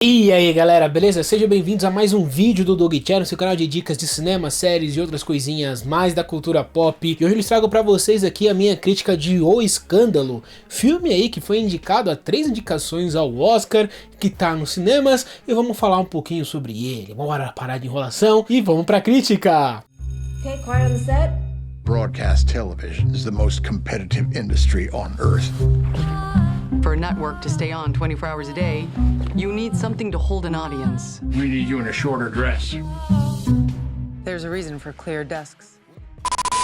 E aí galera, beleza? Sejam bem-vindos a mais um vídeo do Doug Channel, seu canal de dicas de cinema, séries e outras coisinhas mais da cultura pop. E hoje eu trago pra vocês aqui a minha crítica de O Escândalo, filme aí que foi indicado a 3 indicações ao Oscar, que tá nos cinemas, e vamos falar um pouquinho sobre ele. Bora parar de enrolação e vamos pra crítica! Okay, quiet on the set. Broadcast television is the most competitive industry on earth. For a network to stay on 24 hours a day, you need something to hold an audience. We need you in a shorter dress. There's a reason for clear desks.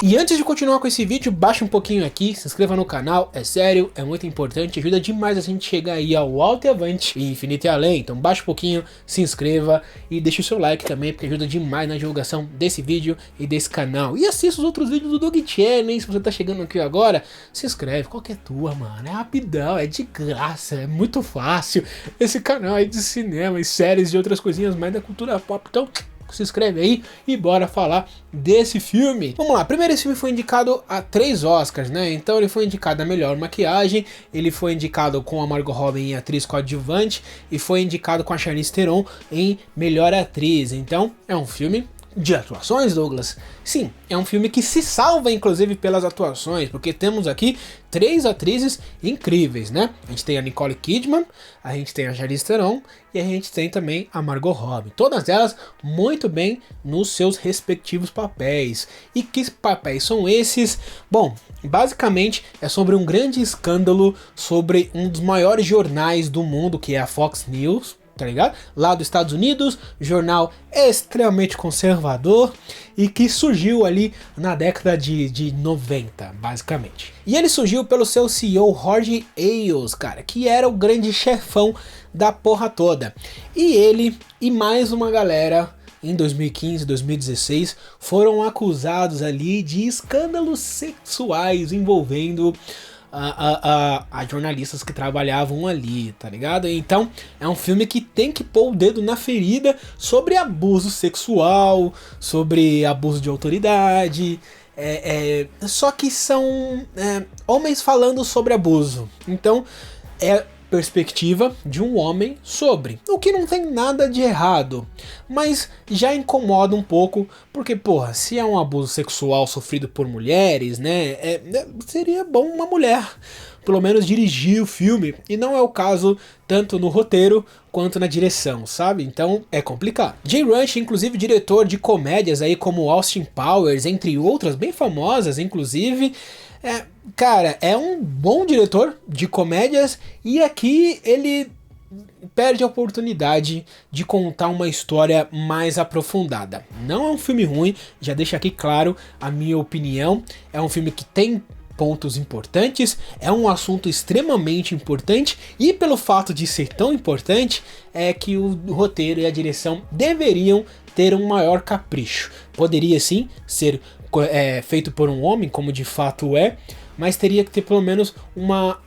E antes de continuar com esse vídeo, baixa um pouquinho aqui, se inscreva no canal, é sério, é muito importante, ajuda demais a gente chegar aí ao alto e avante, e infinito e além. Então baixa um pouquinho, se inscreva e deixa o seu like também, porque ajuda demais na divulgação desse vídeo e desse canal. E assista os outros vídeos do Doug Channel, hein? Se você tá chegando aqui agora, se inscreve, qualquer tua, mano, é rapidão, é de graça, é muito fácil. Esse canal aí de cinema e séries e outras coisinhas mais da cultura pop, então se inscreve aí e bora falar desse filme. Vamos lá, primeiro esse filme foi indicado a 3 Oscars, né? Então ele foi indicado a melhor maquiagem, ele foi indicado com a Margot Robbie em atriz coadjuvante e foi indicado com a Charlize Theron em melhor atriz. Então é um filme de atuações, Douglas? Sim, é um filme que se salva inclusive pelas atuações, porque temos aqui 3 atrizes incríveis, né? A gente tem a Nicole Kidman, a gente tem a Charlize Theron e a gente tem também a Margot Robbie. Todas elas muito bem nos seus respectivos papéis. E que papéis são esses? Bom, basicamente é sobre um grande escândalo sobre um dos maiores jornais do mundo, que é a Fox News, tá ligado? Lá dos Estados Unidos, jornal extremamente conservador e que surgiu ali na década de 90, basicamente. E ele surgiu pelo seu CEO, Jorge Ailes, cara, que era o grande chefão da porra toda. E ele e mais uma galera em 2015, 2016 foram acusados ali de escândalos sexuais envolvendo a jornalistas que trabalhavam ali, tá ligado? Então é um filme que tem que pôr o dedo na ferida sobre abuso sexual, sobre abuso de autoridade, só que são homens falando sobre abuso. Então é perspectiva de um homem sobre, o que não tem nada de errado, mas já incomoda um pouco, porque porra, se é um abuso sexual sofrido por mulheres, né, seria bom uma mulher pelo menos dirigir o filme, e não é o caso tanto no roteiro quanto na direção, sabe? Então é complicado. Jay Rush, inclusive diretor de comédias aí como Austin Powers, entre outras bem famosas, inclusive, cara, é um bom diretor de comédias e aqui ele perde a oportunidade de contar uma história mais aprofundada. Não é um filme ruim, já deixo aqui claro a minha opinião, é um filme que tem pontos importantes, é um assunto extremamente importante e pelo fato de ser tão importante é que o roteiro e a direção deveriam ter um maior capricho. Poderia sim ser feito por um homem, como de fato é, mas teria que ter pelo menos uma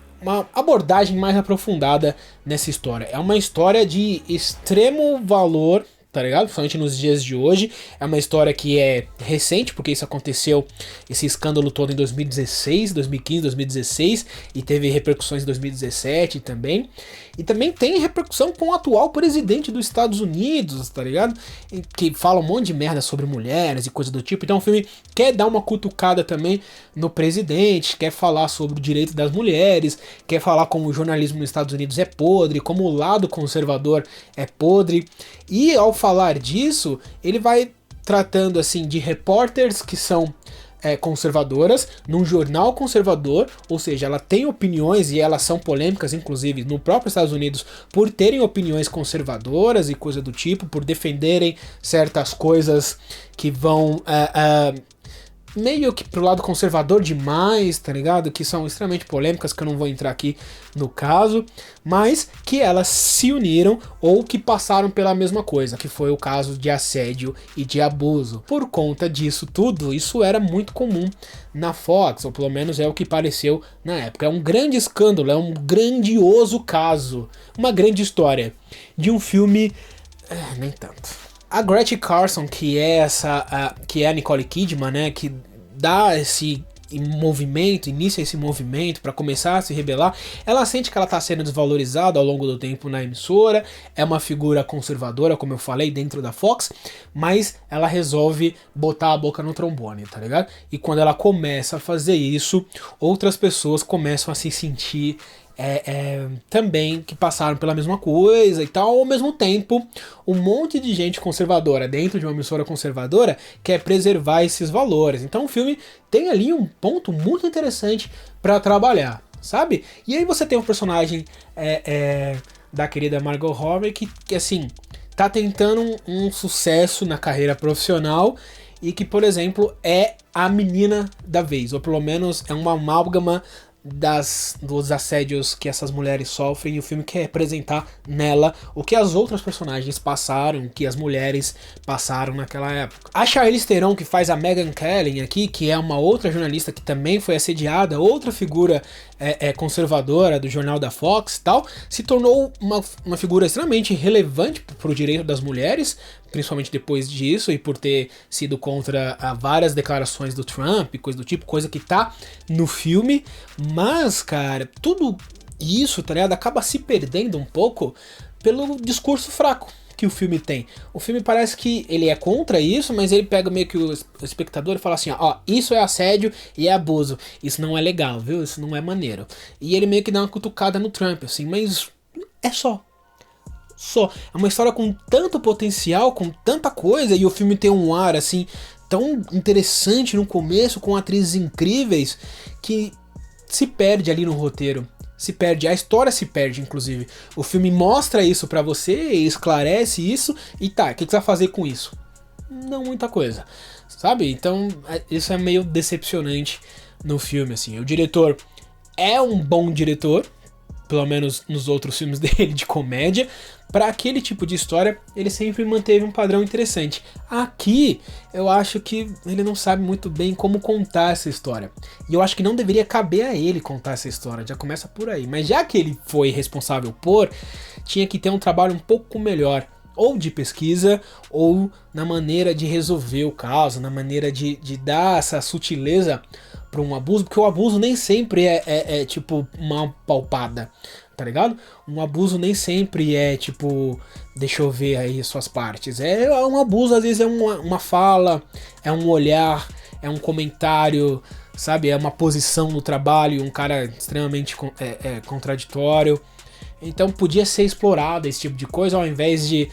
abordagem mais aprofundada nessa história. É uma história de extremo valor, tá ligado? Principalmente nos dias de hoje. É uma história que é recente, porque isso aconteceu, esse escândalo todo em 2016, 2015, 2016 e teve repercussões em 2017 também. E também tem repercussão com o atual presidente dos Estados Unidos, tá ligado? Que fala um monte de merda sobre mulheres e coisa do tipo. Então o filme quer dar uma cutucada também no presidente, quer falar sobre o direito das mulheres, quer falar como o jornalismo nos Estados Unidos é podre, como o lado conservador é podre. E ao falar disso, ele vai tratando assim de repórteres que são conservadoras, num jornal conservador, ou seja, ela tem opiniões e elas são polêmicas, inclusive no próprio Estados Unidos, por terem opiniões conservadoras e coisa do tipo, por defenderem certas coisas que vão meio que pro lado conservador demais, tá ligado? Que são extremamente polêmicas, que eu não vou entrar aqui no caso, mas que elas se uniram ou que passaram pela mesma coisa, que foi o caso de assédio e de abuso. Por conta disso tudo, isso era muito comum na Fox, ou pelo menos é o que pareceu na época. É um grande escândalo, é um grandioso caso, uma grande história de um filme, nem tanto. A Gretchen Carlson, que é a Nicole Kidman, né, que dá esse em movimento, inicia esse movimento para começar a se rebelar, ela sente que ela tá sendo desvalorizada ao longo do tempo na emissora, é uma figura conservadora, como eu falei, dentro da Fox, mas ela resolve botar a boca no trombone, tá ligado? E quando ela começa a fazer isso, outras pessoas começam a se sentir também que passaram pela mesma coisa e tal. Ao mesmo tempo, um monte de gente conservadora dentro de uma emissora conservadora quer preservar esses valores. Então o filme tem ali um ponto muito interessante para trabalhar, sabe? E aí você tem um personagem da querida Margot Robbie que assim, tá tentando um sucesso na carreira profissional e que, por exemplo, é a menina da vez, ou pelo menos é uma amálgama dos assédios que essas mulheres sofrem, e o filme quer representar nela o que as outras personagens passaram, o que as mulheres passaram naquela época. A Charlize Theron, que faz a Megyn Kelly aqui, que é uma outra jornalista que também foi assediada, outra figura conservadora do jornal da Fox e tal, se tornou uma figura extremamente relevante para o direito das mulheres, principalmente depois disso, e por ter sido contra várias declarações do Trump, coisa do tipo, coisa que tá no filme. Mas, cara, tudo isso, tá ligado, acaba se perdendo um pouco pelo discurso fraco que o filme tem. O filme parece que ele é contra isso, mas ele pega meio que o espectador e fala assim, ó, isso é assédio e é abuso, isso não é legal, viu, isso não é maneiro. E ele meio que dá uma cutucada no Trump, assim, mas é só. É uma história com tanto potencial, com tanta coisa, e o filme tem um ar, assim, tão interessante no começo, com atrizes incríveis, que se perde ali no roteiro. Se perde, a história se perde, inclusive. O filme mostra isso pra você, esclarece isso, e tá, o que você vai fazer com isso? Não muita coisa, sabe? Então, isso é meio decepcionante no filme, assim. O diretor é um bom diretor, pelo menos nos outros filmes dele de comédia. Para aquele tipo de história, ele sempre manteve um padrão interessante. Aqui, eu acho que ele não sabe muito bem como contar essa história. E eu acho que não deveria caber a ele contar essa história, já começa por aí. Mas já que ele foi responsável por, tinha que ter um trabalho um pouco melhor, ou de pesquisa, ou na maneira de resolver o caso, na maneira de dar essa sutileza para um abuso, porque o abuso nem sempre é tipo mal palpada, tá ligado? Um abuso nem sempre é tipo, deixa eu ver aí suas partes. É um abuso, às vezes é uma fala, é um olhar, é um comentário, sabe? É uma posição no trabalho, um cara extremamente contraditório. Então podia ser explorado esse tipo de coisa, ao invés de,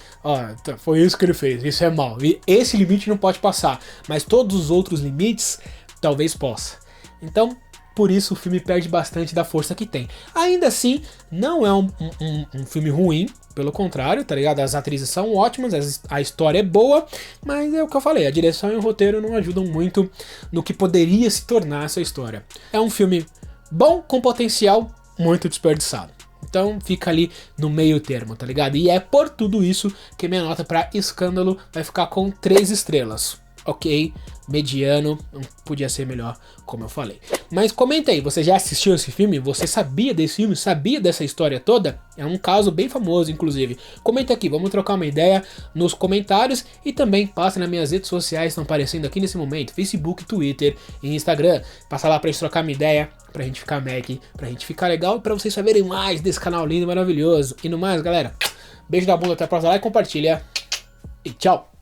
foi isso que ele fez, isso é mal, e esse limite não pode passar, mas todos os outros limites talvez possa. Então, por isso o filme perde bastante da força que tem. Ainda assim, não é um filme ruim, pelo contrário, tá ligado? As atrizes são ótimas, a história é boa, mas é o que eu falei, a direção e o roteiro não ajudam muito no que poderia se tornar essa história. É um filme bom, com potencial muito desperdiçado. Então fica ali no meio termo, tá ligado? E é por tudo isso que minha nota pra Escândalo vai ficar com 3 estrelas. Ok, mediano, não podia ser melhor, como eu falei. Mas comenta aí, você já assistiu esse filme? Você sabia desse filme? Sabia dessa história toda? É um caso bem famoso, inclusive. Comenta aqui, vamos trocar uma ideia nos comentários e também passa nas minhas redes sociais, estão aparecendo aqui nesse momento, Facebook, Twitter e Instagram. Passa lá pra gente trocar uma ideia, pra gente ficar Mac, pra gente ficar legal e pra vocês saberem mais desse canal lindo e maravilhoso. E no mais, galera, beijo da bunda, até a próxima, like, compartilha e tchau!